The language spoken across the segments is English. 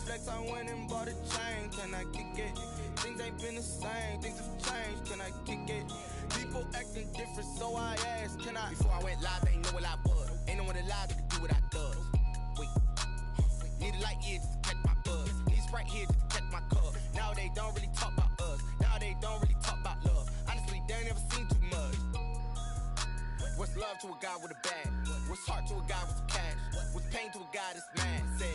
flex, I went and bought a chain. Can I kick it? Things ain't been the same. Things have changed. Can I kick it? People acting different, so I asked, can I? Before I went live, they ain't know what I was. Ain't no one alive that could do what I does. Wait. Need a light here just to catch my buzz. Need Sprite here just to catch my cup. Now they don't really talk about us. Now they don't really talk about love. Honestly, they ain't never seen too much. What's love to a guy with a bag? What's heart to a guy with some cash? What's pain to a guy that's mad? Said.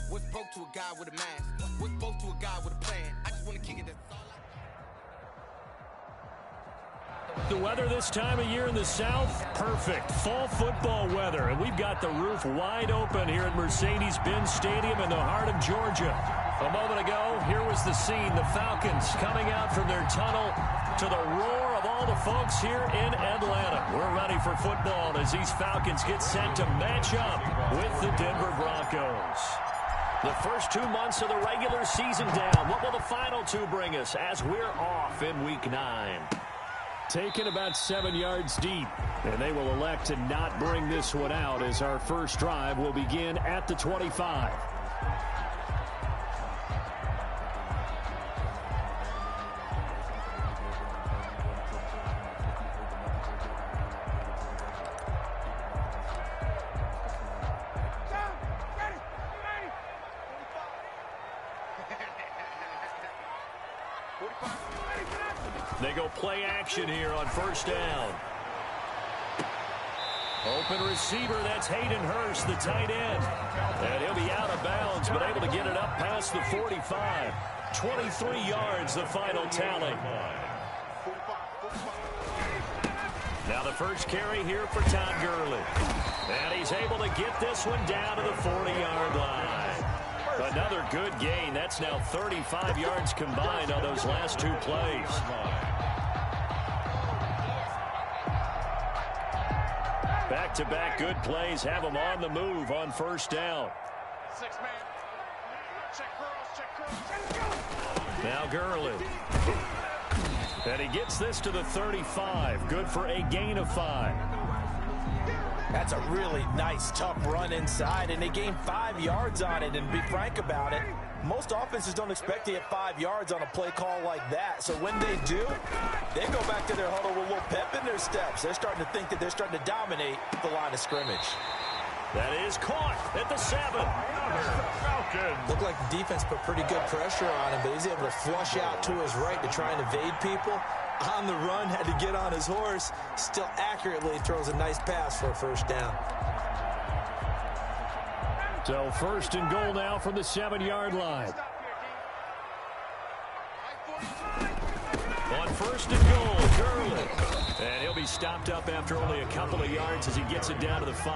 What's broke to a guy with a mask? What's both to a guy with a plan? I just want to kick it, that's all I... The weather this time of year in the South, perfect. Fall football weather, and we've got the roof wide open here at Mercedes-Benz Stadium in the heart of Georgia. A moment ago, here was the scene. The Falcons coming out from their tunnel to the roar of all the folks here in Atlanta. We're ready for football as these Falcons get set to match up with the Denver Broncos. The first 2 months of the regular season down. What will the final 2 bring us as we're off in Week 9? Taken about 7 yards deep, and they will elect to not bring this one out as our first drive will begin at the 25. They go play action here on first down. Open receiver, that's Hayden Hurst, the tight end. And he'll be out of bounds, but able to get it up past the 45. 23 yards, the final tally. Now the first carry here for Todd Gurley. And he's able to get this one down to the 40-yard line. Another good gain. That's now 35 yards combined on those last 2 plays. Back-to-back good plays have them on the move on first down. 6-man. Check girls. Now Gurley. And he gets this to the 35. Good for a gain of 5. That's a really nice, tough run inside, and they gained 5 yards on it. And to be frank about it, most offenses don't expect to get 5 yards on a play call like that. So when they do, they go back to their huddle with a little pep in their steps. They're starting to think that they're starting to dominate the line of scrimmage. That is caught at the 7. Looked like the defense put pretty good pressure on him, but he's able to flush out to his right to try and evade people. On the run, had to get on his horse. Still accurately throws a nice pass for a first down. So first and goal now from the 7-yard line. On first and goal, Gurley. And he'll be stopped up after only a couple of yards as he gets it down to the 5.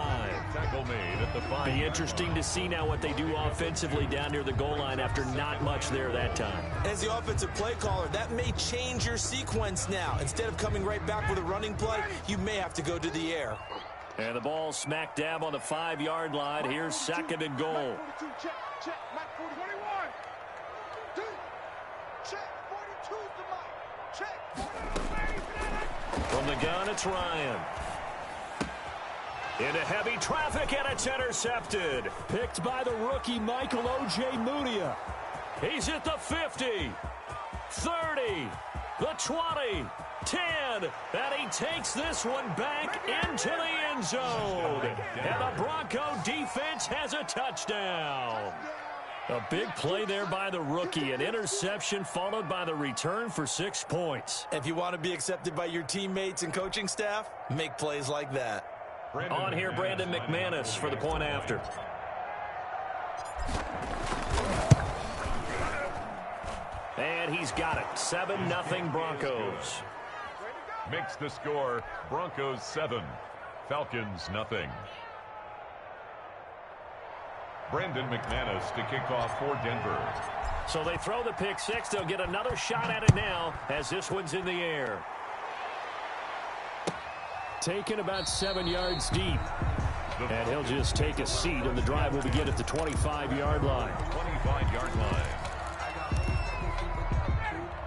Tackle made at the 5. Be interesting to see now what they do offensively down near the goal line after not much there that time. As the offensive play caller, that may change your sequence now. Instead of coming right back with a running play, you may have to go to the air. And the ball smack dab on the 5-yard line. Here's second and goal. Check. Mike 41. 2. Check. 42's the Mike. Check. From the gun, it's Ryan. Into heavy traffic, and it's intercepted. Picked by the rookie, Michael O.J. Mudia. He's at the 50, 30, the 20, 10, and he takes this one back into the end zone. And the Bronco defense has a touchdown. A big play there by the rookie. An interception followed by the return for 6 points. If you want to be accepted by your teammates and coaching staff, make plays like that. On here, Brandon McManus for the point after. And he's got it. 7-0 Broncos. Makes the score Broncos 7, Falcons nothing. Brandon McManus to kick off for Denver. So they throw the pick 6. They'll get another shot at it now as this one's in the air. Taken about 7 yards deep. And he'll just take a seat, and the drive will begin at the 25-yard line. 25-yard line.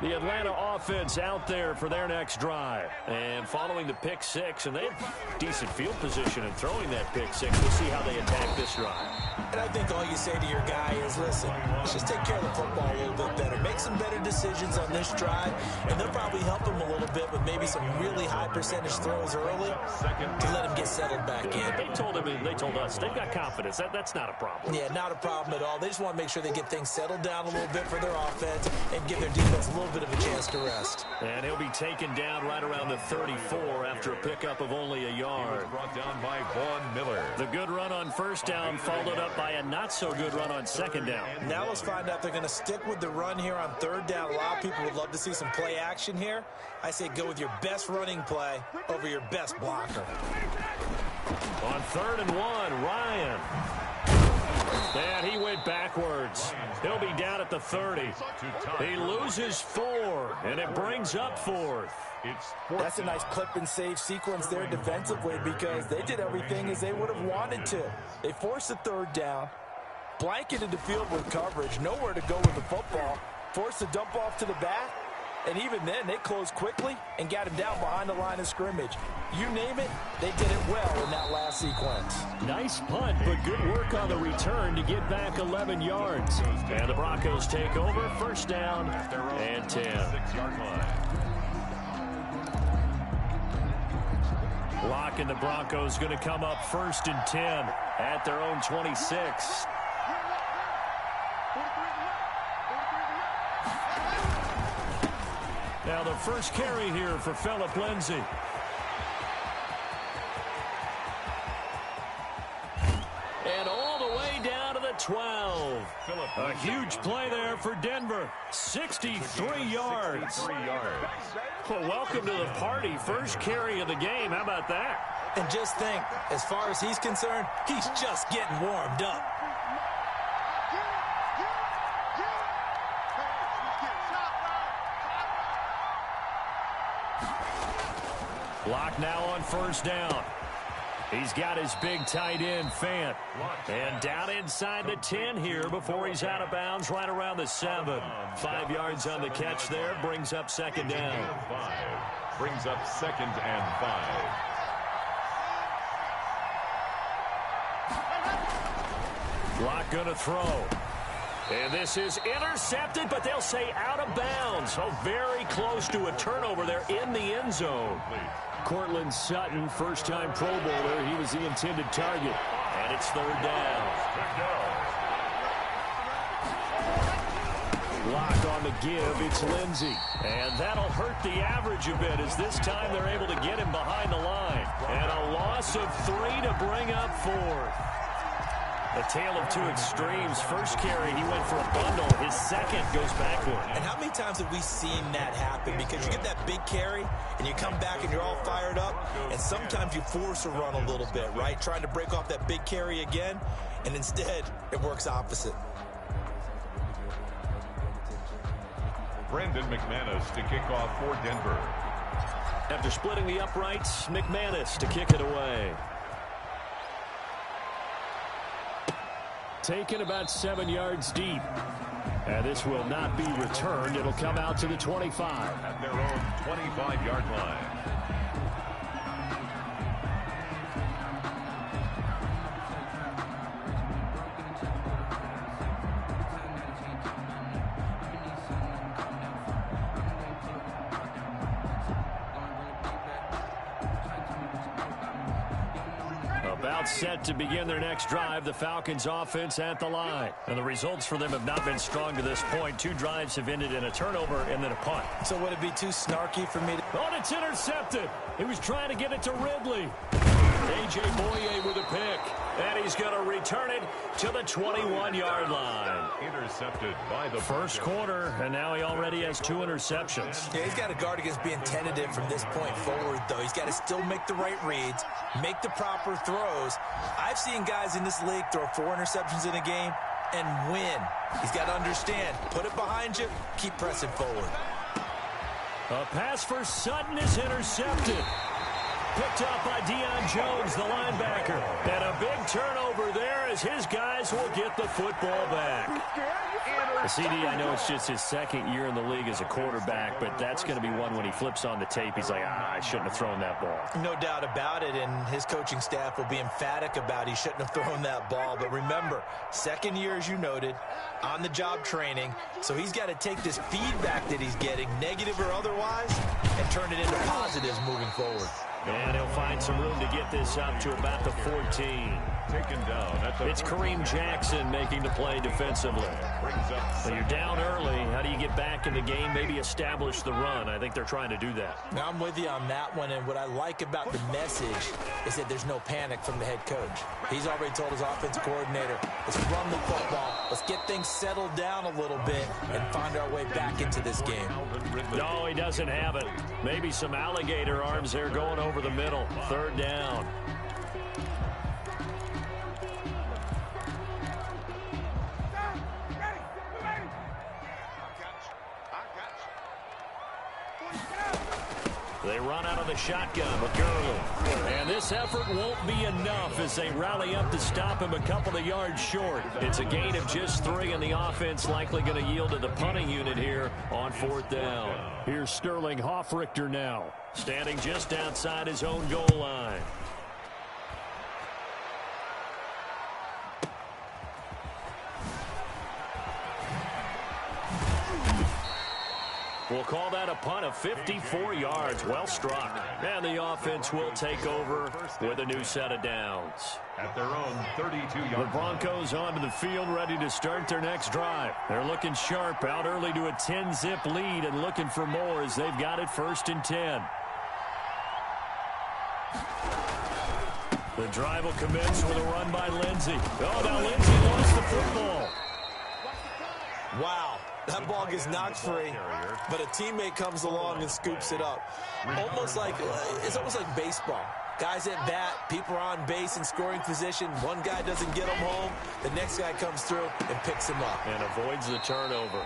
The Atlanta offense out there for their next drive. And following the pick six, and they have decent field position in throwing that pick six. We'll see how they attack this drive. And I think all you say to your guy is, listen, let's just take care of the football a little bit better. Make some better decisions on this drive, and they'll probably help him a little bit with maybe some really high percentage throws early to let him get settled back in. They told us, they've got confidence. That's not a problem. Yeah, not a problem at all. They just want to make sure they get things settled down a little bit for their offense and give their defense a little bit of a chance to rest. And he'll be taken down right around the 34 after a pickup of only a yard. Brought down by Vaughn Miller. The good run on first down followed up by a not-so-good run on second down. Now let's find out if they're going to stick with the run here on third down. A lot of people would love to see some play action here. I say go with your best running play over your best blocker. On 3rd and 1, Ryan. And he went backwards. He'll be down at the 30. He loses 4, and it brings up 4th. That's a nice clip and save sequence there defensively because they did everything as they would have wanted to. They forced the 3rd down, blanketed the field with coverage, nowhere to go with the football, forced the dump off to the back, and even then they closed quickly and got him down behind the line of scrimmage. You name it, they did it well in that last sequence. Nice punt, but good work on the return to get back 11 yards. And the Broncos take over, first down and 10. 6-yard line. Lock and the Broncos going to come up 1st and 10 at their own 26. Now the first carry here for Phillip Lindsay. And all the way down to the 12. A huge play there for Denver. 63 yards. Well, welcome to the party. First carry of the game. How about that? And just think, as far as he's concerned, he's just getting warmed up. Lock now on first down. He's got his big tight end, Fant. And down inside the 10 here before he's out of bounds right around the 7. 5 yards on the catch there. Brings up second down. Brings up 2nd and 5. Lock going to throw. And this is intercepted, but they'll say out of bounds. Oh, very close to a turnover there in the end zone. Cortland Sutton, first-time Pro Bowler. He was the intended target. And it's 3rd down. Lock on the give. It's Lindsay. And that'll hurt the average a bit as this time they're able to get him behind the line. And a loss of 3 to bring up 4th. A tale of two extremes. First carry, he went for a bundle. His second goes backward. And how many times have we seen that happen? Because you get that big carry, and you come back and you're all fired up, and sometimes you force a run a little bit, right? Trying to break off that big carry again, and instead, it works opposite. Brandon McManus to kick off for Denver. After splitting the uprights, McManus to kick it away. Taken about 7 yards deep. And this will not be returned. It'll come out to the 25. At their own 25-yard line. About set to begin their next drive, the Falcons offense at the line. And the results for them have not been strong to this point. 2 drives have ended in a turnover and then a punt. So would it be too snarky for me to... Oh, and it's intercepted. He was trying to get it to Ridley. A.J. Boye with a pick. And he's going to return it to the 21-yard line. Intercepted by the first quarter, and now he already has 2 interceptions. Yeah, he's got to guard against being tentative from this point forward, though. He's got to still make the right reads, make the proper throws. I've seen guys in this league throw 4 interceptions in a game and win. He's got to understand, put it behind you, keep pressing forward. A pass for Sutton is intercepted. picked up by Deion Jones, the linebacker. And a big turnover there as his guys will get the football back. CD, I know it's just his second year in the league as a quarterback, but that's going to be one when he flips on the tape. He's like, I shouldn't have thrown that ball. No doubt about it, and his coaching staff will be emphatic about he shouldn't have thrown that ball. But remember, second year, as you noted, on-the-job training, so he's got to take this feedback that he's getting, negative or otherwise, and turn it into positives moving forward. And he'll find some room to get this up to about the 14. Taken down. It's Kareem Jackson making the play defensively. So you're down early. How do you get back in the game? Maybe establish the run. I think they're trying to do that. Now, I'm with you on that one, and what I like about the message is that there's no panic from the head coach. He's already told his offensive coordinator, let's run the football, let's get things settled down a little bit and find our way back into this game. No, he doesn't have it. Maybe some alligator arms there going over the middle. Third down. They run out of the shotgun with Gurley. And this effort won't be enough as they rally up to stop him a couple of yards short. It's a gain of just 3, and the offense likely going to yield to the punting unit here on 4th down. Here's Sterling Hoffrichter now, standing just outside his own goal line. We'll call that a punt of 54 yards. Well struck. And the offense will take over with a new set of downs. At their own 32-yard. The Broncos onto the field, ready to start their next drive. They're looking sharp, out early to a 10-zip lead and looking for more as they've got it 1st and 10. The drive will commence with a run by Lindsey. Oh, now Lindsey lost the football. Wow. That ball gets knocked free, but a teammate comes along and scoops it up. It's almost like baseball. Guys at bat, people are on base in scoring position. One guy doesn't get him home. The next guy comes through and picks him up. And avoids the turnover.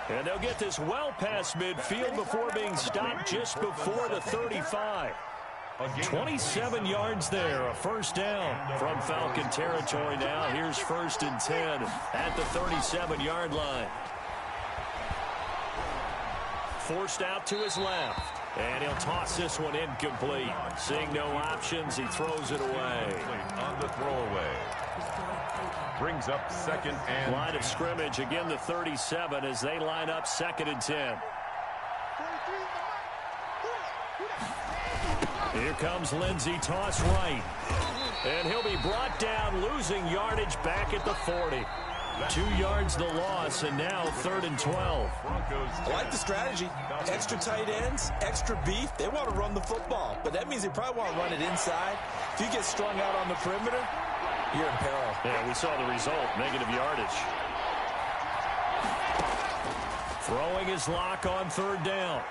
And they'll get this well past midfield before being stopped just before the 35. 27 yards there, a 1st down from Falcon territory now. Here's 1st and 10 at the 37-yard line. Forced out to his left. And he'll toss this one incomplete. Seeing no options, he throws it away. On the throwaway. Brings up 2nd and... Line of scrimmage, again the 37 as they line up 2nd and 10. Here comes Lindsey, toss right. And he'll be brought down, losing yardage back at the 40. 2 yards the loss, and now 3rd and 12. I like the strategy. Extra tight ends, extra beef. They want to run the football, but that means they probably want to run it inside. If you get strung out on the perimeter, you're in peril. Yeah, we saw the result, negative yardage. Throwing his lock on 3rd down.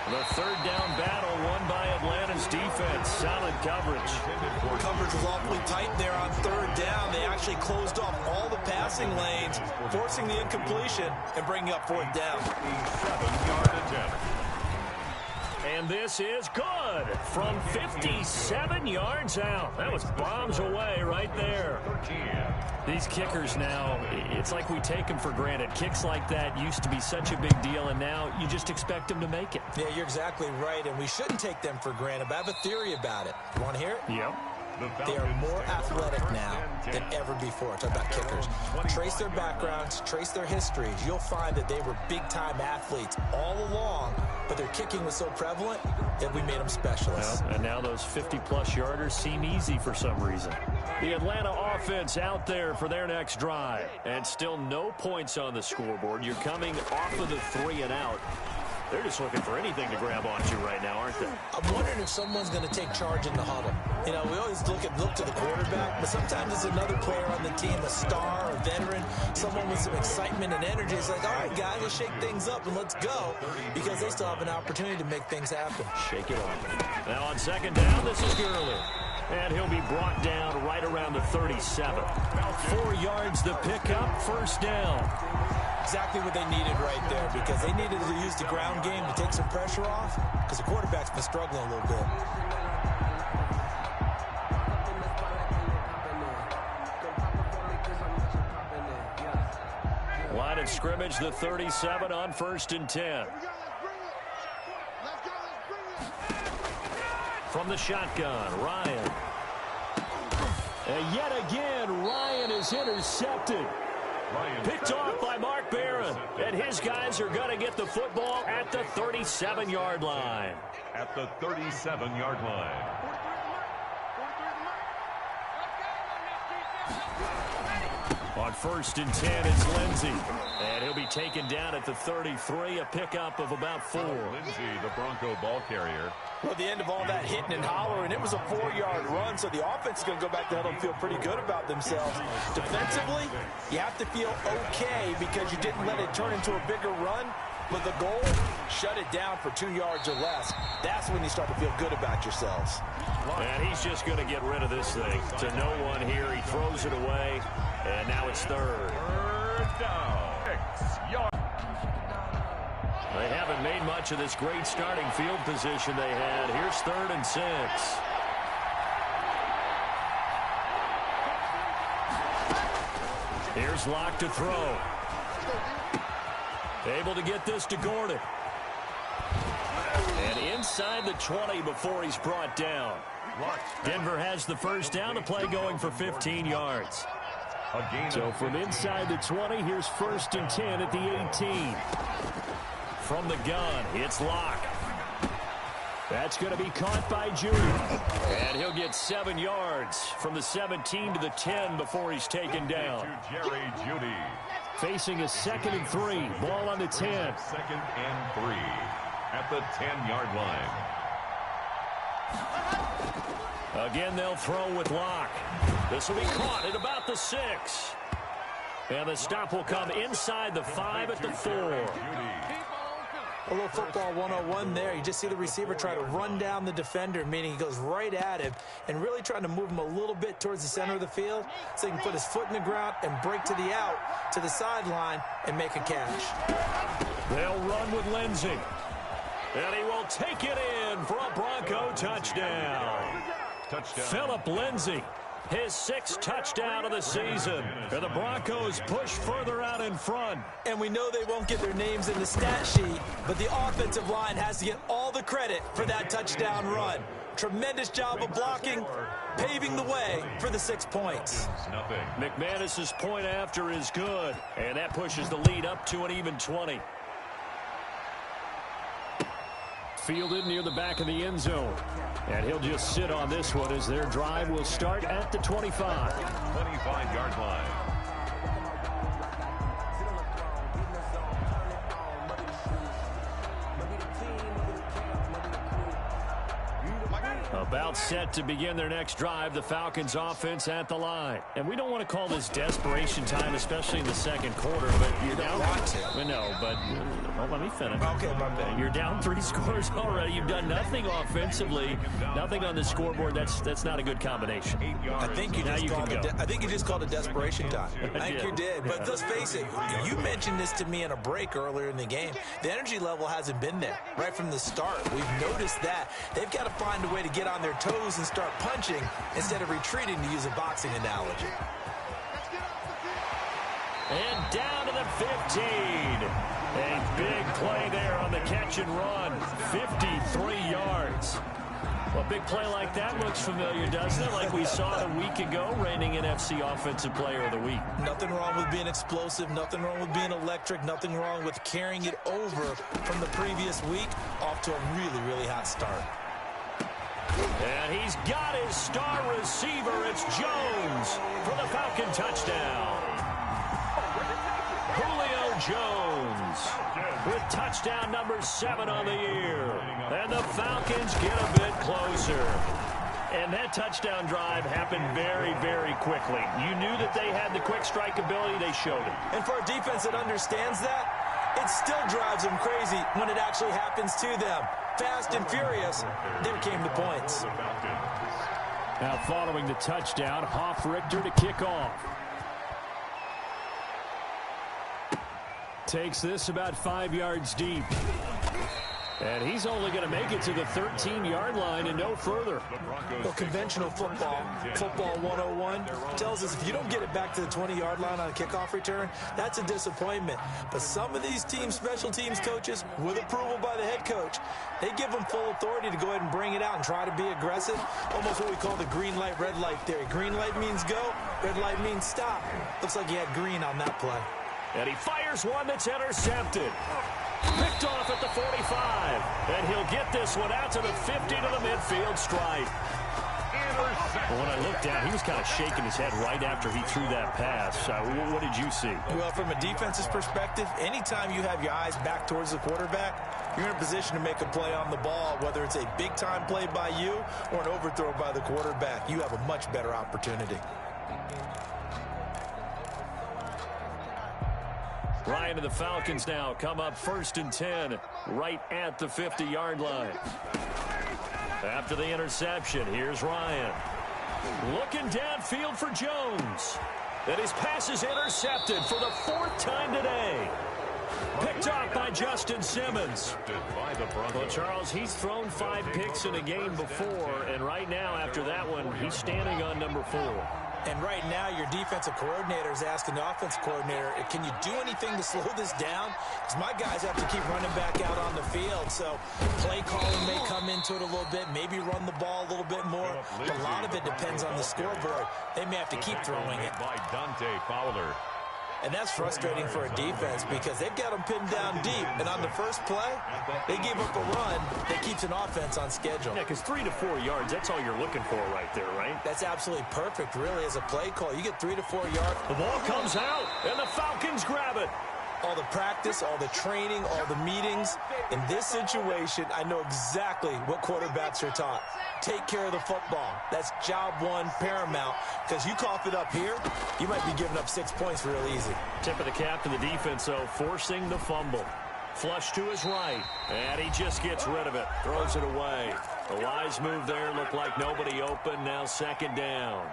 The 3rd down battle won by Atlanta's defense. Solid coverage. Coverage was awfully tight there on 3rd down. They actually closed off all the passing lanes, forcing the incompletion and bringing up 4th down. 7-yard attempt. And this is good from 57 yards out. That was bombs away right there. These kickers now, it's like we take them for granted. Kicks like that used to be such a big deal, and now you just expect them to make it. Yeah, you're exactly right, and we shouldn't take them for granted, but I have a theory about it. You want to hear it? Yep. They are more athletic now than ever before. Talk about kickers. Trace their backgrounds, trace their histories. You'll find that they were big-time athletes all along, but their kicking was so prevalent that we made them specialists. Well, and now those 50-plus yarders seem easy for some reason. The Atlanta offense out there for their next drive. And still no points on the scoreboard. You're coming off of the 3 and out. They're just looking for anything to grab onto right now, aren't they? I'm wondering if someone's going to take charge in the huddle. You know, we always look to the quarterback, but sometimes it's another player on the team, a star, a veteran, someone with some excitement and energy. It's like, all right, guys, let's shake things up and let's go, because they still have an opportunity to make things happen. Shake it off. Now on 2nd down, this is Gurley. And he'll be brought down right around the 37. 4 yards to pick up, 1st down. Exactly what they needed right there, because they needed to use the ground game to take some pressure off, because the quarterback's been struggling a little bit. Line of scrimmage, the 37 on 1st and 10. From the shotgun, Ryan. And yet again, Ryan is intercepted. Picked off by Mark Barron. And his guys are going to get the football at the 37-yard line. At the 37-yard line. On 1st and 10, it's Lindsey. And he'll be taken down at the 33, a pickup of about 4. Lindsey, the Bronco ball carrier. Well, at the end of all that hitting and hollering, it was a 4-yard run, so the offense is going to go back to huddle and feel pretty good about themselves. Defensively, you have to feel okay because you didn't let it turn into a bigger run. But the goal, shut it down for 2 yards or less. That's when you start to feel good about yourselves. And he's just going to get rid of this thing. To no one here, he throws it away, and now it's 3rd. 3rd down. 6 yards. They haven't made much of this great starting field position they had. Here's 3rd and 6. Here's Locke to throw. Able to get this to Gordon. And inside the 20 before he's brought down. Denver has the first down, the play going for 15 yards. So from inside the 20, here's 1st and 10 at the 18. From the gun, it's Locke. That's going to be caught by Judy. And he'll get 7 yards from the 17 to the 10 before he's taken down. Jerry Judy. Facing a 2nd and 3. Ball on the 10. 2nd and 3 at the 10-yard line. Again, they'll throw with Locke. This will be caught at about the 6. And the stop will come inside the 5 at the 4. A little football 101 there. You just see the receiver try to run down the defender, meaning he goes right at him and really trying to move him a little bit towards the center of the field so he can put his foot in the ground and break to the out, to the sideline, and make a catch. They'll run with Lindsey. And he will take it in for a Bronco touchdown. Philip Lindsey, his 6th touchdown of the season. And the Broncos push further out in front. And we know they won't get their names in the stat sheet, but the offensive line has to get all the credit for that touchdown run. Tremendous job of blocking, paving the way for the 6 points. McManus's point after is good, and that pushes the lead up to an even 20. Fielded near the back of the end zone. And he'll just sit on this one as their drive will start at the 25. 25-yard line. About set to begin their next drive, the Falcons offense at the line. And we don't want to call this desperation time, especially in the 2nd quarter, but you're down. No, but let me finish. Okay, my bad. You're down 3 scores already. You've done nothing offensively, nothing on the scoreboard. That's not a good combination. I think you just called it desperation time. I think you did. But let's face it, you mentioned this to me in a break earlier in the game. The energy level hasn't been there right from the start. We've noticed that. They've got to find a way to get on their toes and start punching instead of retreating, to use a boxing analogy. And down to the 15. A big play there on the catch and run. 53 yards. Well, a big play like that looks familiar, doesn't it? Like we saw a week ago, reigning NFC Offensive Player of the Week. Nothing wrong with being explosive. Nothing wrong with being electric. Nothing wrong with carrying it over from the previous week off to a really, really hot start. And he's got his star receiver. It's Jones for the Falcon touchdown. Julio Jones with touchdown number 7 on the year. And the Falcons get a bit closer. And that touchdown drive happened very, very quickly. You knew that they had the quick strike ability. They showed it. And for a defense that understands that, it still drives them crazy when it actually happens to them. Fast and furious, there came the points. Now following the touchdown, Hoff Richter to kick off. Takes this about 5 yards deep. And he's only going to make it to the 13-yard line and no further. Well, conventional football 101, tells us if you don't get it back to the 20-yard line on a kickoff return, that's a disappointment. But some of these special teams coaches, with approval by the head coach, they give them full authority to go ahead and bring it out and try to be aggressive. Almost what we call the green light, red light theory. Green light means go, red light means stop. Looks like he had green on that play. And he fires one that's intercepted. Picked off at the 45. And he'll get this one out to the 50 to the midfield stripe. Well, when I looked down, he was kind of shaking his head right after he threw that pass. What did you see? Well, from a defense's perspective, anytime you have your eyes back towards the quarterback, you're in a position to make a play on the ball, whether it's a big-time play by you or an overthrow by the quarterback. You have a much better opportunity. Ryan and the Falcons now come up 1st and 10 right at the 50-yard line. After the interception, here's Ryan. Looking downfield for Jones. And his pass is intercepted for the 4th time today. Picked off by Justin Simmons. Well, Charles, he's thrown 5 picks in a game before, and right now, after that one, he's standing on number 4. And right now, your defensive coordinator is asking the offensive coordinator, can you do anything to slow this down? Because my guys have to keep running back out on the field. So play calling may come into it a little bit, maybe run the ball a little bit more. A lot of it depends on the scoreboard. They may have to keep throwing it. By Dante Fowler. And that's frustrating for a defense because they've got them pinned down deep. And on the first play, they gave up a run that keeps an offense on schedule. Yeah, because 3 to 4 yards, that's all you're looking for right there, right? That's absolutely perfect, really, as a play call. You get 3 to 4 yards. The ball comes out, and the Falcons grab it. All the practice, all the training, all the meetings. In this situation, I know exactly what quarterbacks are taught. Take care of the football. That's job one, paramount. Because you cough it up here, you might be giving up 6 points real easy. Tip of the cap to the defense, though, forcing the fumble. Flush to his right, and he just gets rid of it. Throws it away. A wise move there. Looked like nobody open. Now 2nd down.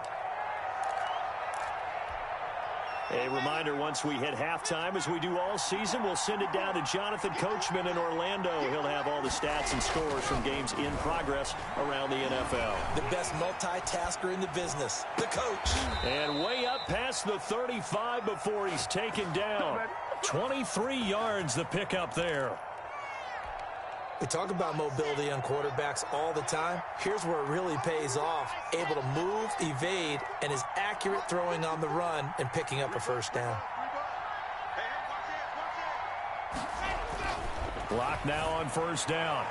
A reminder, once we hit halftime, as we do all season, we'll send it down to Jonathan Coachman in Orlando. He'll have all the stats and scores from games in progress around the NFL. The best multitasker in the business, the coach. And way up past the 35 before he's taken down. 23 yards the pickup there. We talk about mobility on quarterbacks all the time. Here's where it really pays off. Able to move, evade, and is accurate throwing on the run and picking up a 1st down. Block now on 1st down.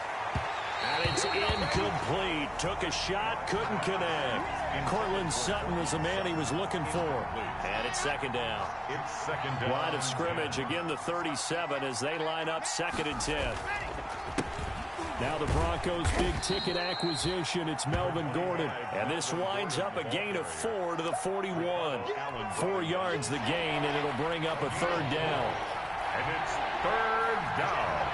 And it's incomplete. Took a shot, couldn't connect. Cortland Sutton was the man he was looking for. And it's 2nd down. It's 2nd down. Line of scrimmage, again the 37 as they line up 2nd and 10. Now the Broncos' big-ticket acquisition, it's Melvin Gordon. And this winds up a gain of 4 to the 41. 4 yards the gain, and it'll bring up a 3rd down. And it's 3rd down.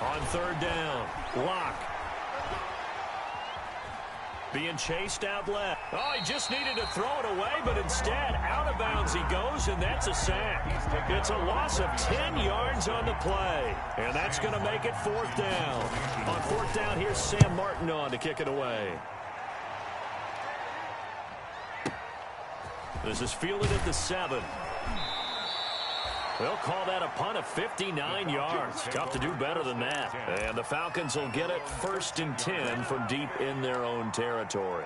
On 3rd down, Locke. Being chased out left. Oh, he just needed to throw it away, but instead, out of bounds he goes, and that's a sack. It's a loss of 10 yards on the play, and that's going to make it 4th down. On 4th down, here's Sam Martin on to kick it away. This is fielded at the 7. They'll call that a punt of 59 yards. Tough to do better than that. And the Falcons will get it 1st and 10 from deep in their own territory.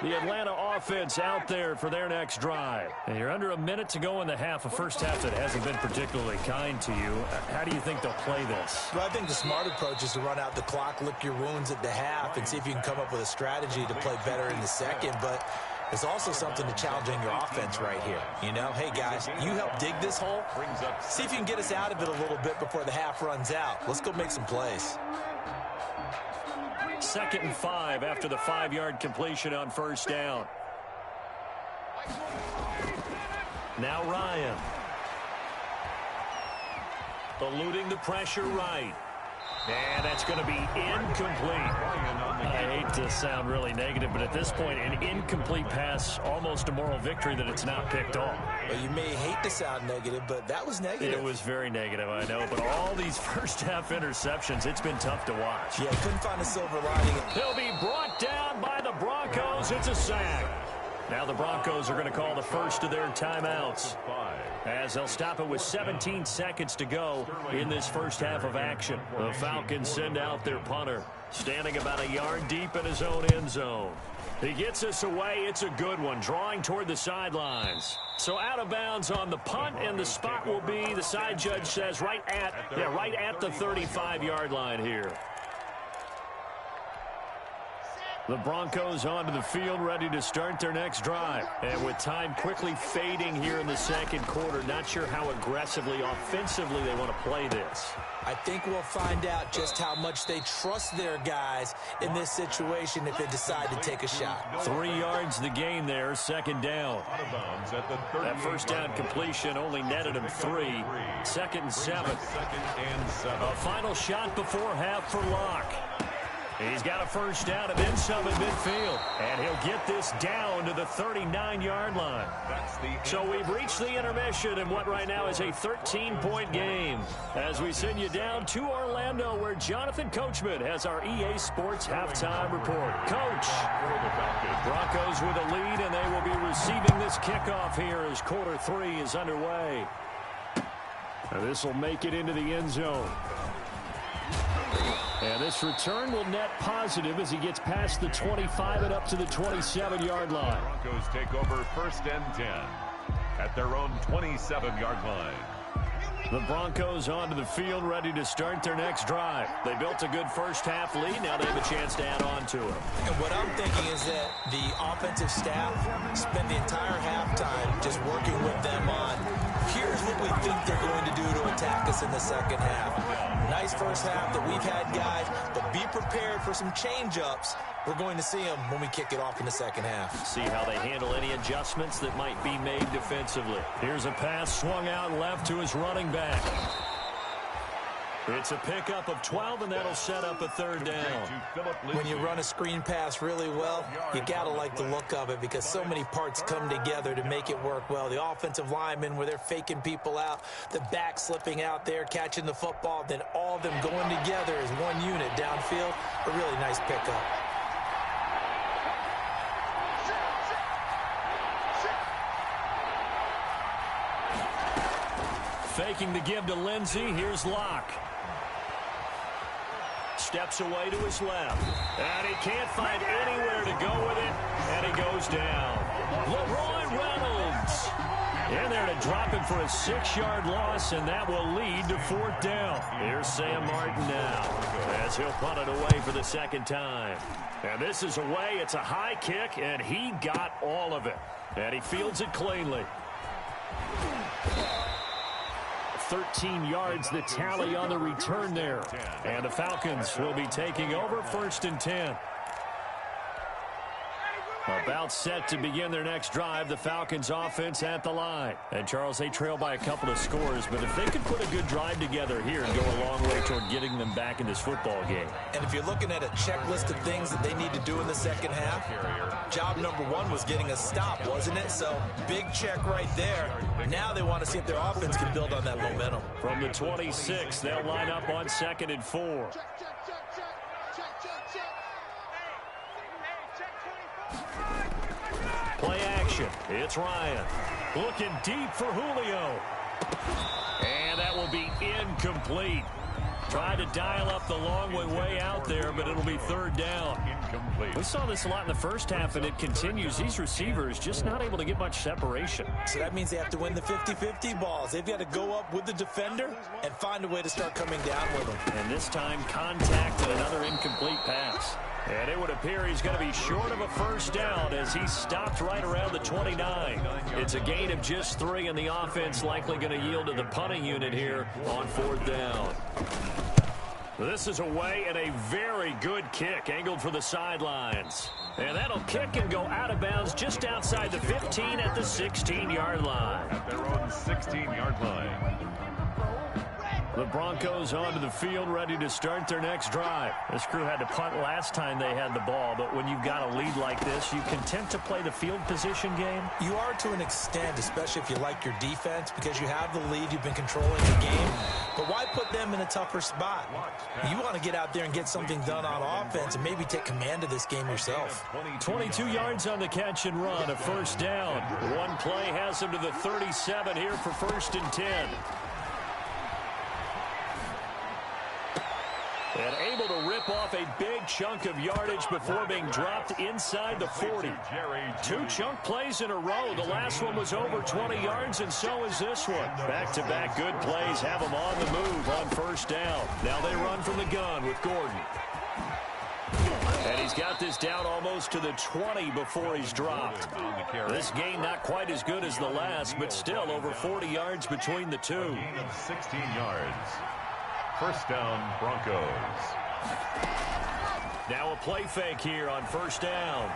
The Atlanta offense out there for their next drive. And you're under a minute to go in the half, a first half that hasn't been particularly kind to you. How do you think they'll play this? Well, I think the smart approach is to run out the clock, lick your wounds at the half, and see if you can come up with a strategy to play better in the second. But there's also something to challenge in your offense right here. You know, hey, guys, you help dig this hole. See if you can get us out of it a little bit before the half runs out. Let's go make some plays. 2nd and 5 after the 5-yard completion on 1st down. Now Ryan. Eluding the pressure right. And that's going to be incomplete. I hate to sound really negative, but at this point, an incomplete pass, almost a moral victory that it's not picked off. Well, you may hate to sound negative, but that was negative. It was very negative, I know. But all these first-half interceptions, it's been tough to watch. Yeah, couldn't find a silver lining. He'll be brought down by the Broncos. It's a sack. Now the Broncos are going to call the first of their timeouts, as they'll stop it with 17 seconds to go in this first half of action. The Falcons send out their punter, standing about a yard deep in his own end zone. He gets us away. It's a good one, drawing toward the sidelines. So out of bounds on the punt, and the spot will be, the side judge says, right at the 35-yard line here. The Broncos onto the field, ready to start their next drive. And with time quickly fading here in the second quarter, not sure how aggressively, offensively they want to play this. I think we'll find out just how much they trust their guys in this situation if they decide to take a shot. 3 yards the gain there, second down. That first down completion only netted him 3. Second and 7. A final shot before half for Locke. He's got a first down and then some in midfield. And he'll get this down to the 39-yard line. So we've reached the intermission in what right now is a 13-point game, as we send you down to Orlando, where Jonathan Coachman has our EA Sports halftime report. Coach, Broncos with a lead, and they will be receiving this kickoff here as quarter 3 is underway. And this will make it into the end zone. And this return will net positive as he gets past the 25 and up to the 27-yard line. Broncos take over first and 10 at their own 27-yard line. The Broncos onto the field, ready to start their next drive. They built a good first-half lead. Now they have a chance to add on to it. And what I'm thinking is that the offensive staff spend the entire halftime just working with them on, here's what we think they're going to do to attack us in the second half. Nice first half that we've had, guys, but be prepared for some change-ups. We're going to see them when we kick it off in the second half. See how they handle any adjustments that might be made defensively. Here's a pass swung out left to his running back. It's a pickup of 12, and that'll set up a third down. When you run a screen pass really well, you got to like the look of it because so many parts come together to make it work well. The offensive linemen, where they're faking people out, the back slipping out there, catching the football, then all of them going together as one unit downfield. A really nice pickup. Faking the give to Lindsey. Here's Locke. Steps away to his left. And he can't find anywhere to go with it. And he goes down. LeRoy Reynolds in there to drop him for a 6-yard loss, and that will lead to fourth down. Here's Sam Martin now as he'll punt it away for the second time. And this is away. It's a high kick, and he got all of it. And he fields it cleanly. 13 yards the tally on the return there. And the Falcons will be taking over first and 10. About set to begin their next drive, the Falcons offense at the line. And Charles, they trail by a couple of scores, but if they could put a good drive together here and go a long way toward getting them back in this football game. And if you're looking at a checklist of things that they need to do in the second half, job number 1 was getting a stop, wasn't it? So big check right there. Now they want to see if their offense can build on that momentum. From the 26, they'll line up on 2nd and 4. Play action. It's Ryan. Looking deep for Julio. And that will be incomplete. Tried to dial up the long way out there, but it'll be third down. Incomplete. We saw this a lot in the first half, and it continues. These receivers just not able to get much separation. So that means they have to win the 50-50 balls. They've got to go up with the defender and find a way to start coming down with them. And this time, contact and another incomplete pass. And it would appear he's going to be short of a first down as he stopped right around the 29. It's a gain of just 3, and the offense likely going to yield to the punting unit here on fourth down. This is away, and a very good kick angled for the sidelines. And that'll kick and go out of bounds just outside the 15 at the 16-yard line. At their own 16-yard line. The Broncos onto the field, ready to start their next drive. This crew had to punt last time they had the ball, but when you've got a lead like this, you content to play the field position game? You are to an extent, especially if you like your defense, because you have the lead, you've been controlling the game. But why put them in a tougher spot? You want to get out there and get something done on offense and maybe take command of this game yourself. 22 yards on the catch and run, a first down. One play has him to the 37 here for 1st and 10. And able to rip off a big chunk of yardage before being dropped inside the 40. 2 chunk plays in a row. The last one was over 20 yards, and so is this one. Back-to-back good plays have them on the move on 1st down. Now they run from the gun with Gordon. And he's got this down almost to the 20 before he's dropped. This game not quite as good as the last, but still over 40 yards between the two. Gain of 16 yards. 1st down, Broncos. Now a play fake here on 1st down.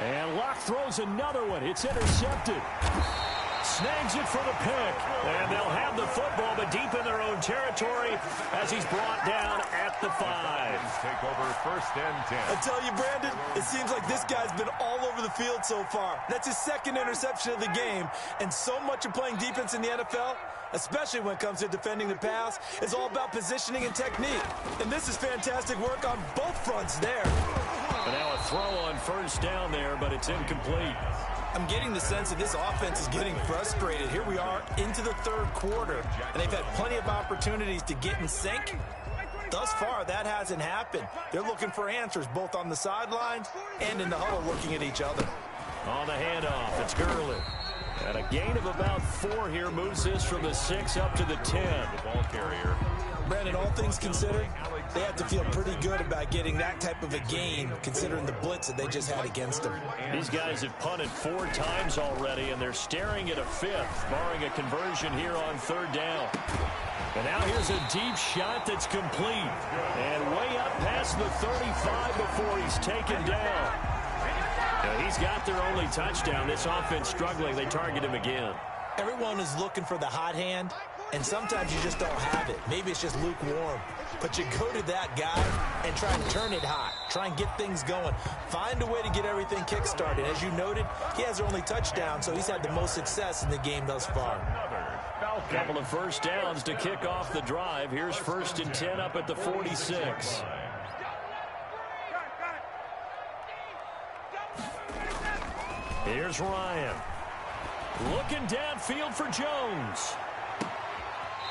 And Locke throws another one. It's intercepted. Snags it for the pick. And they'll have the football, but deep in their own territory as he's brought down at the 5. Take over 1st and 10. I tell you, Brandon, it seems like this guy's been all over the field so far. That's his 2nd interception of the game. And so much of playing defense in the NFL, especially when it comes to defending the pass, is all about positioning and technique. And this is fantastic work on both fronts there. And now a throw on 1st down there, but it's incomplete. I'm getting the sense that this offense is getting frustrated. Here we are into the 3rd quarter, and they've had plenty of opportunities to get in sync. Thus far, that hasn't happened. They're looking for answers both on the sidelines and in the huddle looking at each other. On the handoff, it's Gurley. And a gain of about 4 here moves this from the 6 up to the 10. The ball carrier. Brandon, all things considered, they have to feel pretty good about getting that type of a gain, considering the blitz that they just had against them. These guys have punted 4 times already, and they're staring at a 5th, barring a conversion here on 3rd down. And now here's a deep shot that's complete. And way up past the 35 before he's taken down. Now he's got their only touchdown. This offense struggling. They target him again. Everyone is looking for the hot hand, and sometimes you just don't have it. Maybe it's just lukewarm. But you go to that guy and try and turn it hot. Try and get things going. Find a way to get everything kick-started. As you noted, he has their only touchdown, so he's had the most success in the game thus far. A couple of 1st downs to kick off the drive. Here's 1st and 10 up at the 46. Here's Ryan. Looking downfield for Jones.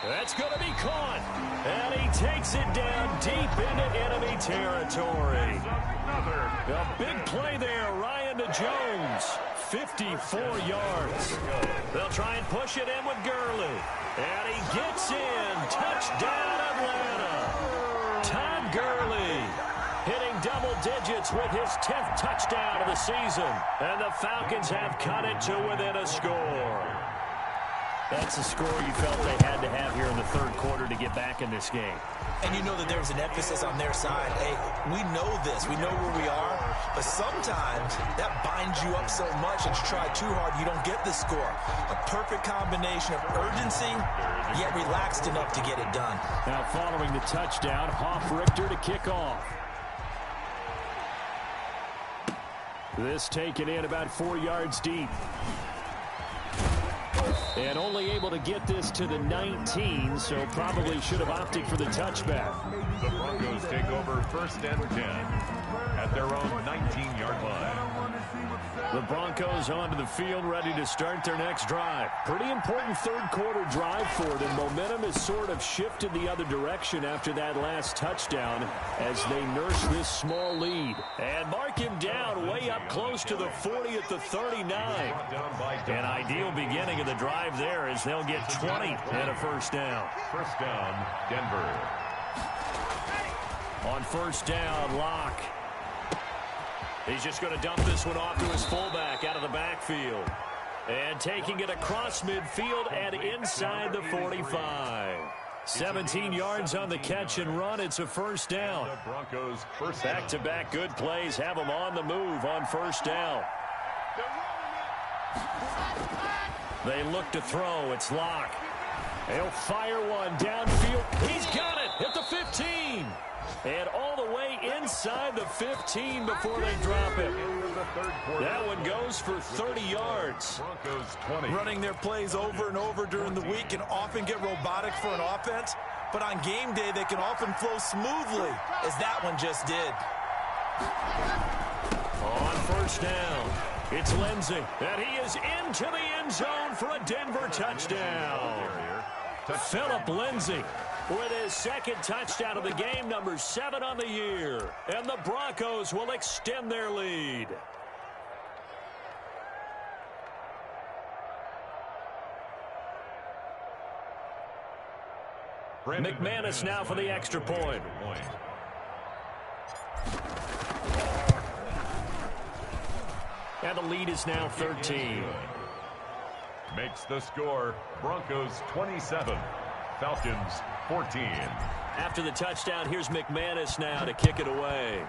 That's going to be caught. And he takes it down deep into enemy territory. A big play there. Ryan to Jones. 54 yards. They'll try and push it in with Gurley. And he gets in. Touchdown, Atlanta. Todd Gurley hitting double digits with his 10th touchdown of the season. And the Falcons have cut it to within a score. That's the score you felt they had to have here in the 3rd quarter to get back in this game. And you know that there's an emphasis on their side. Hey, we know this. We know where we are. But sometimes that binds you up so much that you try too hard, you don't get the score. A perfect combination of urgency, yet relaxed enough to get it done. Now following the touchdown, Hoff-Richter to kick off. This taken in about 4 yards deep. And only able to get this to the 19, so probably should have opted for the touchback. The Broncos take over 1st and 10 at their own 19-yard line. The Broncos onto the field, ready to start their next drive. Pretty important 3rd quarter drive for them. Momentum has sort of shifted the other direction after that last touchdown as they nurse this small lead. And mark him down way up close to the 40 at the 39. An ideal beginning of the drive there as they'll get 20 and a 1st down. 1st down, Denver. On 1st down, Locke. He's just going to dump this one off to his fullback out of the backfield. And taking it across midfield and inside the 45. 17 yards on the catch and run. It's a 1st down. Back-to-back good plays have them on the move on 1st down. They look to throw. It's Locke. He'll fire one downfield. He's got it at the 15. And all the way inside the 15 before they drop it. That one goes for 30 yards. Broncos 20. Running their plays over and over during the week can often get robotic for an offense, but on game day they can often flow smoothly, as that one just did. On first down, it's Lindsey, and he is into the end zone for a Denver touchdown. Phillip Lindsey with his second touchdown of the game, number 7 on the year. And the Broncos will extend their lead. McManus now for the extra point. And the lead is now 13. Makes the score Broncos 27, Falcons 14. After the touchdown, here's McManus now to kick it away.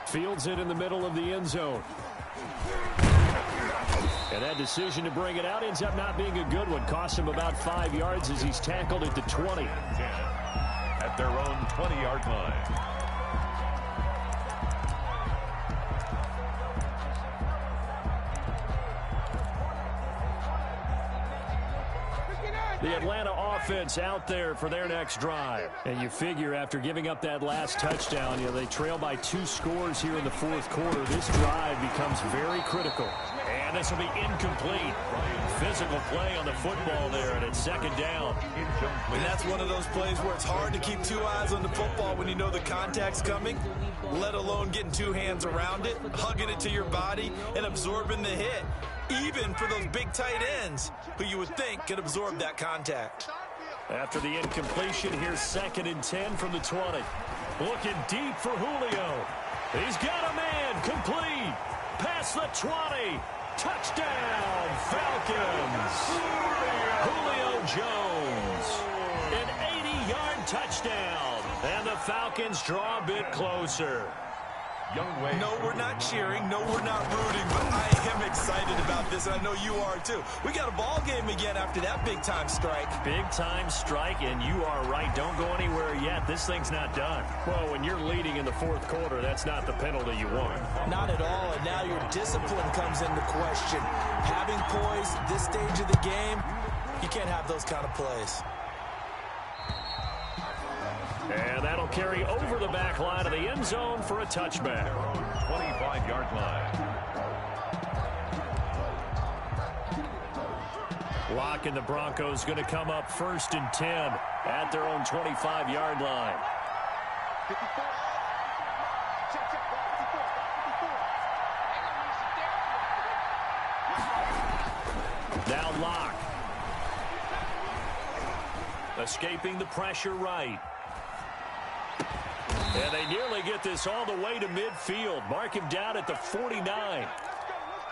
Fields it in the middle of the end zone. And that decision to bring it out ends up not being a good one. Cost him about 5 yards as he's tackled at the 20. 10 at their own 20-yard line. The Atlanta offense out there for their next drive. And you figure after giving up that last touchdown, they trail by 2 scores here in the fourth quarter. This drive becomes very critical. And this will be incomplete. Physical play on the football there, and it's second down. And that's one of those plays where it's hard to keep 2 eyes on the football when you know the contact's coming, let alone getting 2 hands around it, hugging it to your body, and absorbing the hit. Even for those big tight ends who you would think could absorb that contact. After the incompletion, here's 2nd and 10 from the 20. Looking deep for Julio. He's got a man, complete. Past the 20. Touchdown, Falcons. Julio Jones. An 80-yard touchdown. And the Falcons draw a bit closer. No, we're not cheering. No, we're not rooting. But I am excited about this, and I know you are too. We got a ball game again after that big-time strike. Big-time strike, and you are right. Don't go anywhere yet. This thing's not done. Well, when you're leading in the fourth quarter, that's not the penalty you want. Not at all, and now your discipline comes into question. Having poise this stage of the game, you can't have those kind of plays. And that'll carry over the back line of the end zone for a touchback. 25-yard line. Locke and the Broncos going to come up 1st and 10 at their own 25-yard line. 54. Now Locke. Escaping the pressure right. And they nearly get this all the way to midfield. Mark him down at the 49.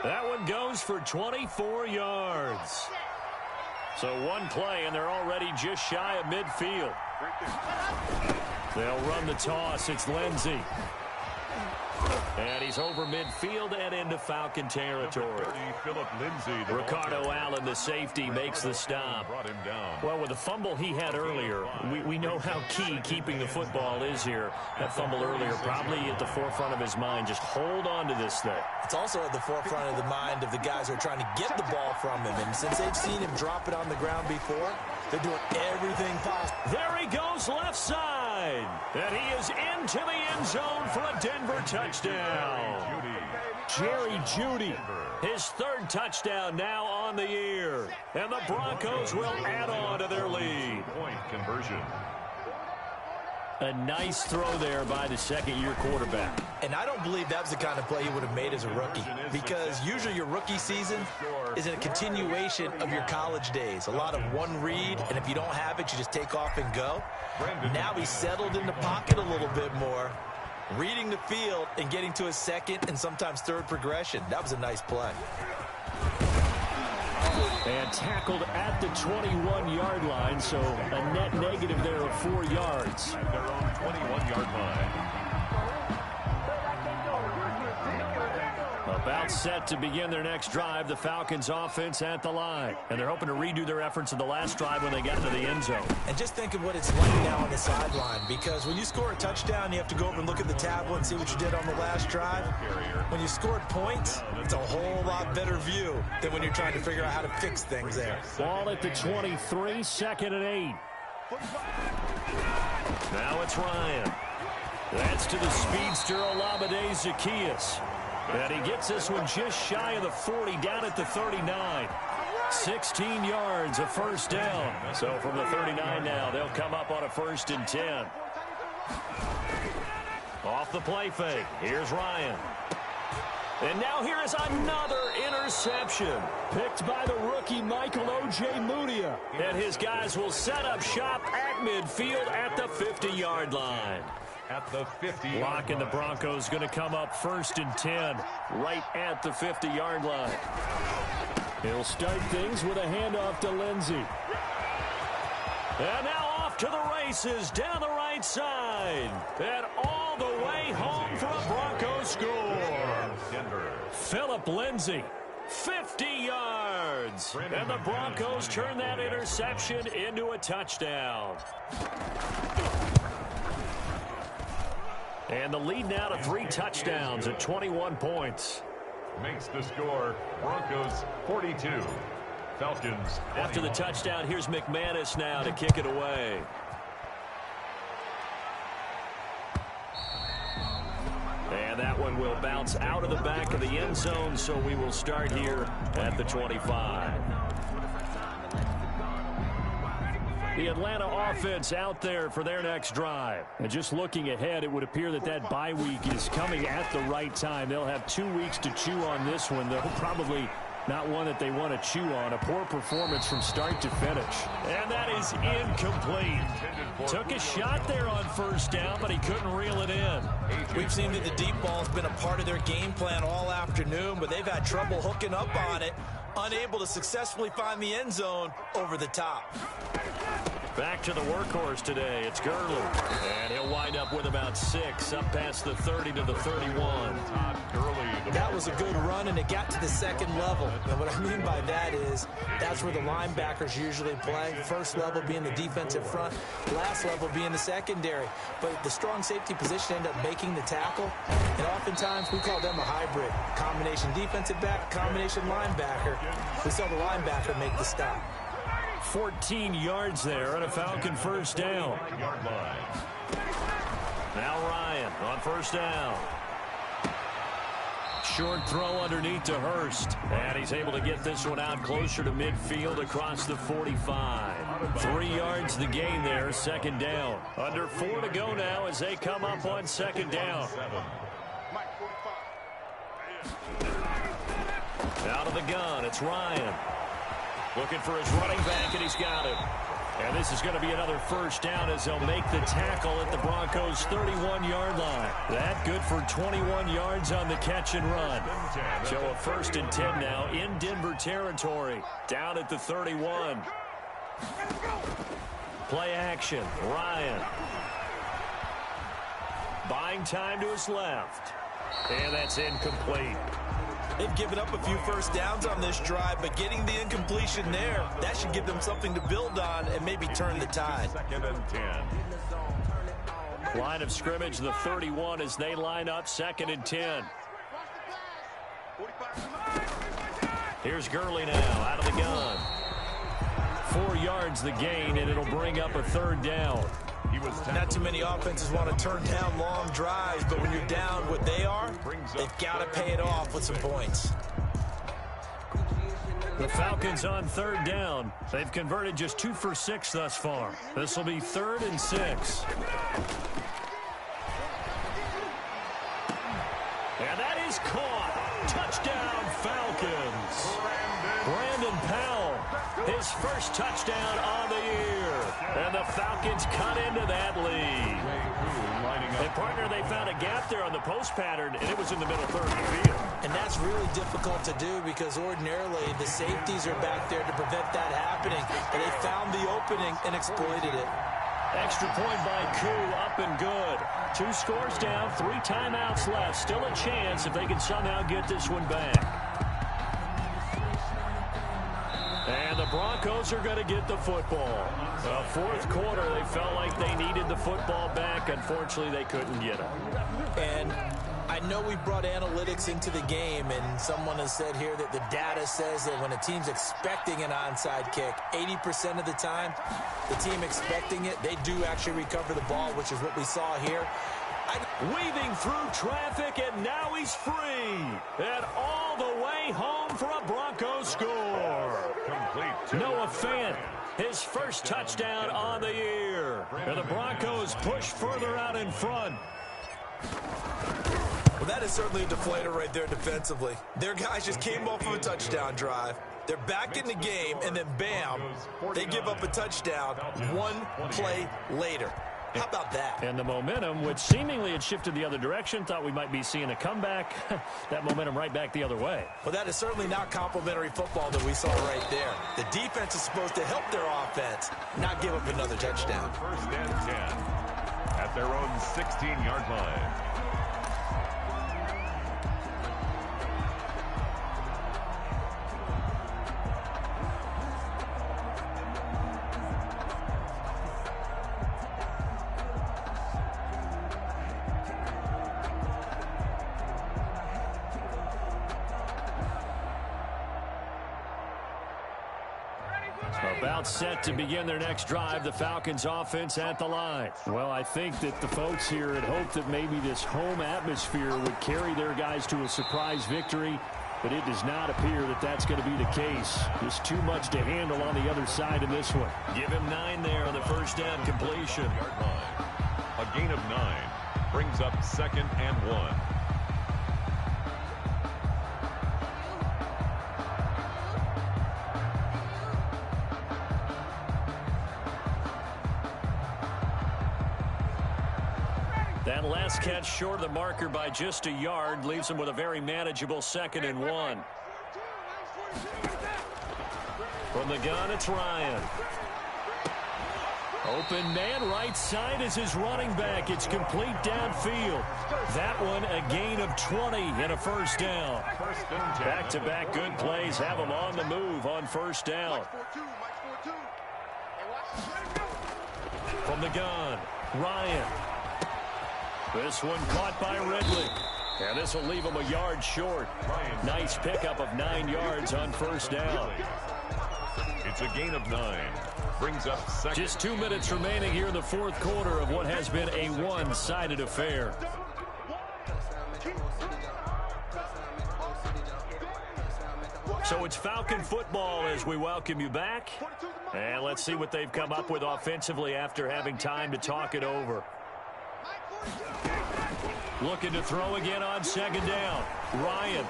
That one goes for 24 yards. So one play, and they're already just shy of midfield. They'll run the toss. It's Lindsey. And he's over midfield and into Falcon territory. Ricardo Allen, the safety, makes the stop. Well, with the fumble he had earlier, we know how key keeping the football is here. That fumble earlier probably at the forefront of his mind. Just hold on to this thing. It's also at the forefront of the mind of the guys who are trying to get the ball from him. And since they've seen him drop it on the ground before, they're doing everything possible. There he goes left side. And he is into the end zone for a Denver touchdown. Jerry Jeudy, his 3rd touchdown now on the year. And the Broncos will add on to their lead. Point conversion. A nice throw there by the 2nd-year quarterback. And I don't believe that was the kind of play he would have made as a rookie, because usually your rookie season is a continuation of your college days. A lot of one read, and if you don't have it, you just take off and go. Now he's settled in the pocket a little bit more, reading the field and getting to his 2nd and sometimes 3rd progression. That was a nice play. And tackled at the 21-yard line, so a net negative there of 4 yards. At their own 21-yard line. About About set to begin their next drive, the Falcons offense at the line. And they're hoping to redo their efforts in the last drive when they got into the end zone. And just think of what it's like now on the sideline, because when you score a touchdown, you have to go over and look at the tablet and see what you did on the last drive. When you scored points, it's a whole lot better view than when you're trying to figure out how to fix things there. Ball at the 23, 2nd and 8. Now it's Ryan. That's to the speedster, Olamide Zaccheaus. And he gets this one just shy of the 40, down at the 39. 16 yards, a first down. So from the 39 now, they'll come up on a 1st and 10. Off the play fake, here's Ryan. And now here is another interception. Picked by the rookie Michael O.J. Mudia. And his guys will set up shop at midfield at the 50-yard line. At the 50. Lock and the Broncos going to come up 1st and 10 right at the 50-yard line. He'll start things with a handoff to Lindsey. And now off to the races down the right side. And all the way home for a Broncos score. Philip Lindsey, 50 yards. And the Broncos turn that interception into a touchdown. And the lead now to 3 touchdowns at 21 points. Makes the score Broncos 42. Falcons 21. After the touchdown, here's McManus now to kick it away. And that one will bounce out of the back of the end zone, so we will start here at the 25. The Atlanta offense out there for their next drive. And just looking ahead, it would appear that that bye week is coming at the right time. They'll have 2 weeks to chew on this one, though probably not one that they want to chew on. A poor performance from start to finish. And that is incomplete. Took a shot there on 1st down, but he couldn't reel it in. We've seen that the deep ball has been a part of their game plan all afternoon, but they've had trouble hooking up on it. Unable to successfully find the end zone over the top. Back to the workhorse today. It's Gurley. And he'll wind up with about 6 up past the 30 to the 31. That was a good run, and it got to the 2nd level. And what I mean by that is that's where the linebackers usually play. 1st level being the defensive front, last level being the secondary. But the strong safety position ended up making the tackle. And oftentimes we call them a hybrid. Combination defensive back, combination linebacker. We saw the linebacker make the stop. 14 yards there on a Falcon 1st down. Now Ryan on 1st down. Short throw underneath to Hurst. And he's able to get this one out closer to midfield across the 45. 3 yards the gain there, 2nd down. Under 4 to go now as they come up on 2nd down. Out of the gun, it's Ryan. Looking for his running back, and he's got him. And this is going to be another 1st down as they'll make the tackle at the Broncos' 31-yard line. That good for 21 yards on the catch and run. So a 1st and 10 now in Denver territory. Down at the 31. Play action. Ryan. Buying time to his left. And that's incomplete. They've given up a few 1st downs on this drive, but getting the incompletion there, that should give them something to build on and maybe turn the tide. 2nd and 10. Line of scrimmage, the 31 as they line up, 2nd and 10. Here's Gurley now, out of the gun. 4 yards the gain, and it'll bring up a 3rd down. Not too many offenses want to turn down long drives, but when you're down what they are, they've got to pay it off with some points. The Falcons on 3rd down. They've converted just 2 for 6 thus far. This will be 3rd and 6. And that is caught. Touchdown, Falcons. Brandon Powell, his 1st touchdown on the year. And the Falcons cut into that lead. And partner, they found a gap there on the post pattern, and it was in the middle 3rd of the field. And that's really difficult to do because ordinarily the safeties are back there to prevent that happening. And they found the opening and exploited it. Extra point by Koo, up and good. 2 scores down, 3 timeouts left. Still a chance if they can somehow get this one back. And the Broncos are going to get the football. Fourth quarter, they felt like they needed the football back. Unfortunately, they couldn't get it. And I know we brought analytics into the game, and someone has said here that the data says that when a team's expecting an onside kick, 80% of the time, the team expecting it, they do actually recover the ball, which is what we saw here. Weaving through traffic, and now he's free. And all the way home for a Broncos score. Complete. Noah Fant, his first touchdown on the year. And the Broncos push further out in front. Well, that is certainly a deflator right there defensively. Their guys just came off of a touchdown drive. They're back in the game, and then bam, they give up a touchdown 1 play later. How about that? And the momentum, which seemingly had shifted the other direction, thought we might be seeing a comeback. That momentum right back the other way. Well, that is certainly not complimentary football that we saw right there. The defense is supposed to help their offense, not give up another touchdown. First and 10 at their own 16-yard line. About set to begin their next drive, the Falcons offense at the line. Well, I think that the folks here had hoped that maybe this home atmosphere would carry their guys to a surprise victory, but it does not appear that that's going to be the case. Just too much to handle on the other side in this one. Give him 9 there on the first down completion. A gain of 9 brings up 2nd and 1. That last catch short of the marker by just a yard leaves him with a very manageable 2nd and 1. From the gun, it's Ryan. Open man right side is his running back. It's complete downfield. That one a gain of 20 and a first down. Back-to-back good plays have him on the move on first down. From the gun, Ryan. This one caught by Ridley. And this will leave him a yard short. Nice pickup of 9 yards on first down. It's a gain of 9. Brings up 2nd. Just 2 minutes remaining here in the fourth quarter of what has been a one-sided affair. So it's Falcon football as we welcome you back. And let's see what they've come up with offensively after having time to talk it over. Looking to throw again on 2nd down. Ryan.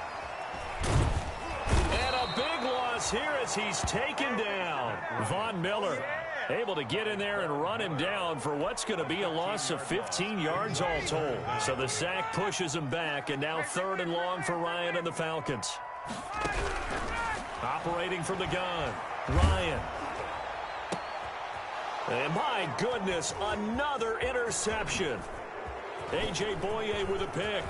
And a big loss here as he's taken down. Von Miller able to get in there and run him down for what's going to be a loss of 15 yards all told. So the sack pushes him back, and now 3rd and long for Ryan and the Falcons. Operating from the gun, Ryan. And my goodness, another interception. A.J. Boye with a pick.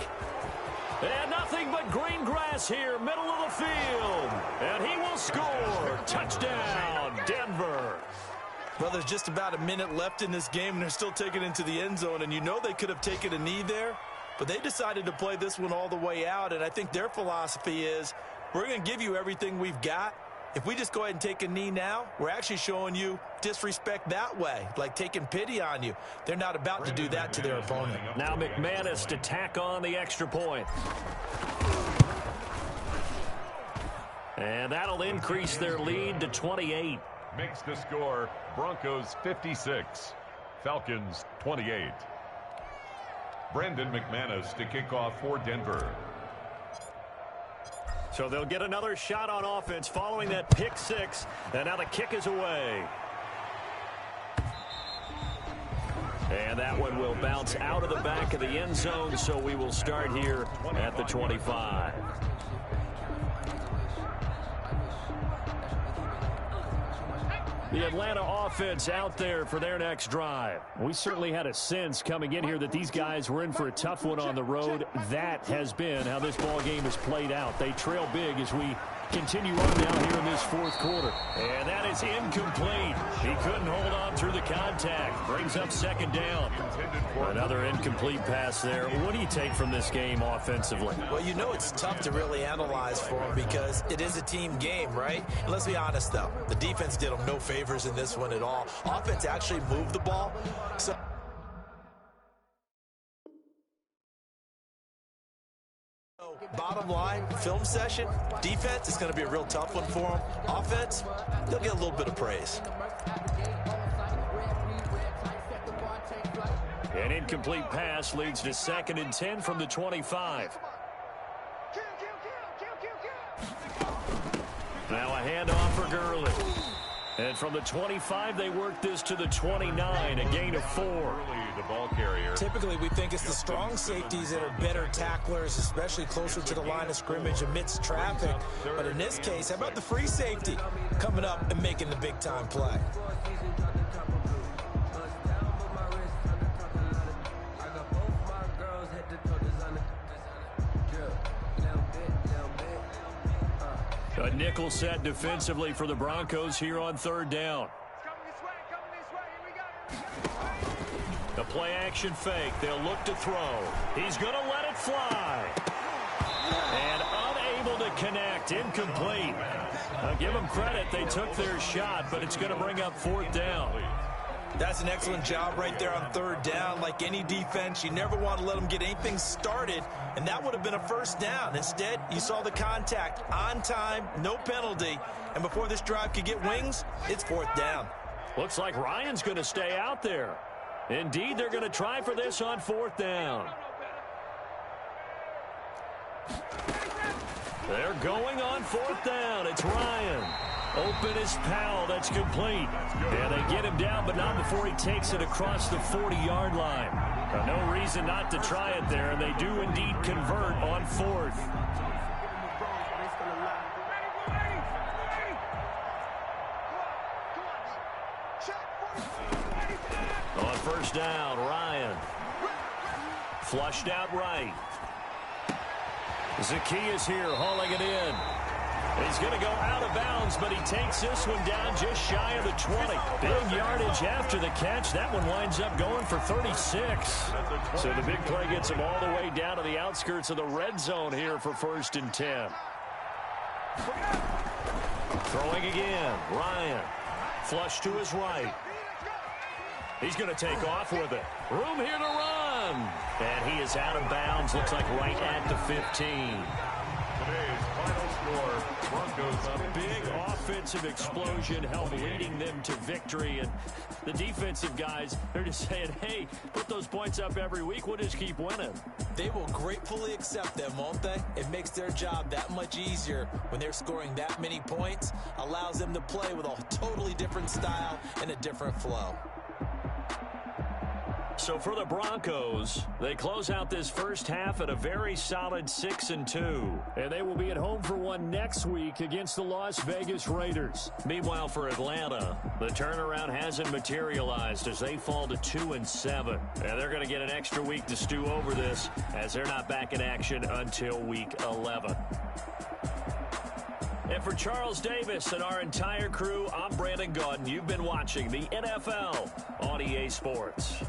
And nothing but green grass here, middle of the field. And he will score. Touchdown, Denver. Well, there's just about a minute left in this game, and they're still taking it into the end zone. And you know they could have taken a knee there, but they decided to play this one all the way out. And I think their philosophy is, we're going to give you everything we've got. If we just go ahead and take a knee now, we're actually showing you disrespect that way, like taking pity on you. They're not about to do that to their opponent. Now McManus to tack on the extra point. And that'll increase their lead to 28. Makes the score Broncos 56, Falcons 28. Brandon McManus to kick off for Denver. So they'll get another shot on offense following that pick 6. And now the kick is away. And that one will bounce out of the back of the end zone, so we will start here at the 25. The Atlanta offense out there for their next drive. We certainly had a sense coming in here that these guys were in for a tough one on the road. That has been how this ball game has played out. They trail big as we continue on now here in this fourth quarter. And that is incomplete. He couldn't hold on through the contact. Brings up second down. Another incomplete pass there. What do you take from this game offensively? Well, you know it's tough to really analyze for them because it is a team game, right? And let's be honest, though. The defense did them no favors in this one at all. Offense actually moved the ball. So bottom line, film session, defense is going to be a real tough one for them. Offense, they'll get a little bit of praise. An incomplete pass leads to 2nd and 10 from the 25. Now a handoff for Gurley. And from the 25, they work this to the 29, a gain of 4. The ball carrier. Typically, we think it's the strong safeties that are better tacklers, especially closer to the line of scrimmage amidst traffic. But in this case, how about the free safety coming up and making the big-time play? A nickel set defensively for the Broncos here on 3rd down. The play-action fake. They'll look to throw. He's going to let it fly. And unable to connect. Incomplete. I'll give them credit. They took their shot, but it's going to bring up 4th down. That's an excellent job right there on 3rd down. Like any defense, you never want to let them get anything started, and that would have been a 1st down. Instead, you saw the contact on time, no penalty, and before this drive could get wings, it's 4th down. Looks like Ryan's going to stay out there. Indeed, they're going to try for this on 4th down. They're going on 4th down. It's Ryan. Open is Powell. That's complete. And they get him down, but not before he takes it across the 40-yard line. No reason not to try it there, and they do indeed convert on 4th. On 1st down, Ryan. Flushed out right. Zacchaeus here, hauling it in. He's going to go out of bounds, but he takes this one down just shy of the 20. Big yardage after the catch. That one winds up going for 36. So the big play gets him all the way down to the outskirts of the red zone here for 1st and 10. Throwing again. Ryan. Flush to his right. He's going to take off with it. Room here to run. And he is out of bounds. Looks like right at the 15. Today's final score, Broncos a big offensive explosion helped leading them to victory. And the defensive guys, they're just saying, hey, put those points up every week. We'll just keep winning. They will gratefully accept them, won't they? It makes their job that much easier when they're scoring that many points. Allows them to play with a totally different style and a different flow. So for the Broncos, they close out this first half at a very solid 6-2. And they will be at home for one next week against the Las Vegas Raiders. Meanwhile, for Atlanta, the turnaround hasn't materialized as they fall to 2-7. And they're going to get an extra week to stew over this as they're not back in action until week 11. And for Charles Davis and our entire crew, I'm Brandon Gaudin. You've been watching the NFL on EA Sports.